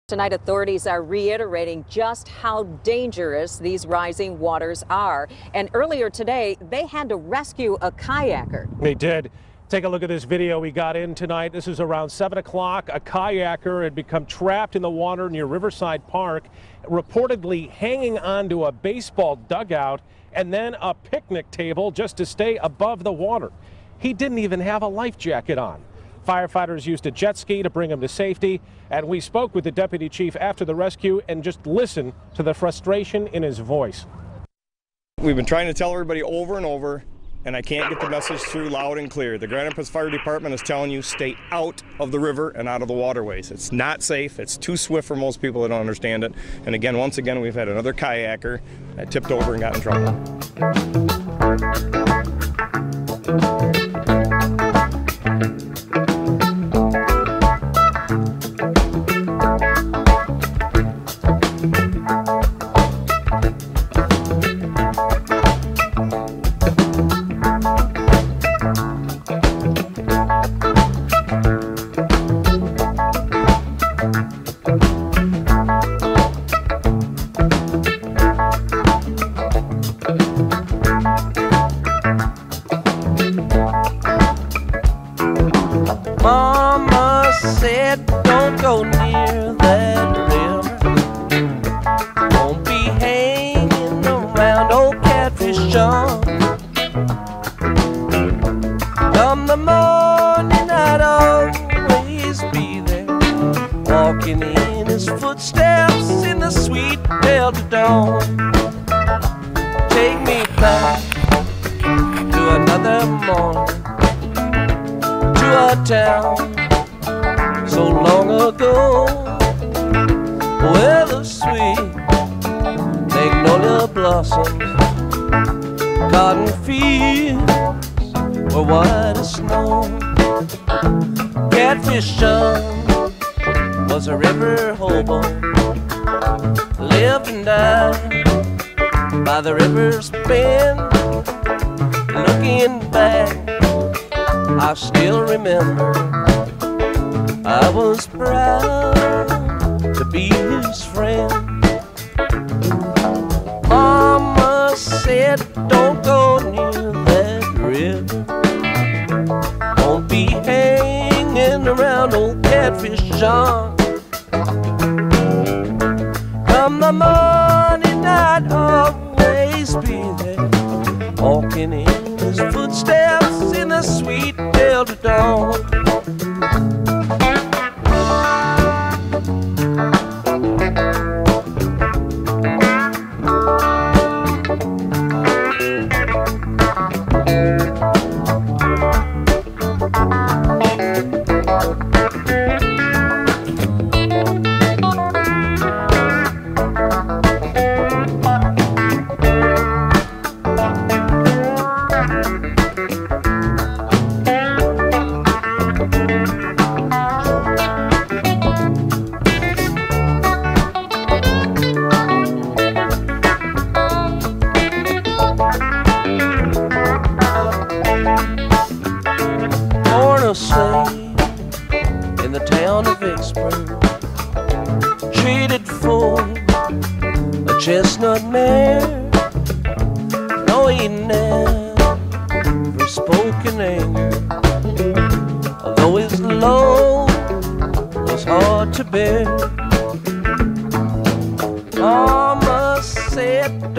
Tonight, authorities are reiterating just how dangerous these rising waters are. And earlier today, they had to rescue a kayaker. They did. Take a look at this video we got in tonight. This is around 7 o'clock. A kayaker had become trapped in the water near Riverside Park, reportedly hanging onto a baseball dugout and then a picnic table just to stay above the water. He didn't even have a life jacket on. Firefighters used a jet ski to bring him to safety, and we spoke with the deputy chief after the rescue and just listened to the frustration in his voice. We've been trying to tell everybody over and over, and I can't get the message through loud and clear. The Grand Rapids Fire Department is telling you stay out of the river and out of the waterways. It's not safe. It's too swift for most people that don't understand it. And again, once again, we've had another kayaker that tipped over and got in trouble. Mama said don't go near that river, won't be hanging around old Catfish John. Come the morning I'd always be there, walking in his footsteps in the sweet Delta dawn. Take me back to another morning, to a town so long ago, where the sweet magnolia blossoms, cotton fields were white as snow. Catfish John was a river hobo, lived and died by the river's bend. Looking back, I still remember I was proud to be his friend. Mama said don't go near that river, won't be hanging around old Catfish John. Come the morning I'd always be there, walking in his footsteps in the sweet Delta dawn. In the town of Vicksburg, treated for a chestnut mare. No, he never spoke in anger, although his load was hard to bear. Mama said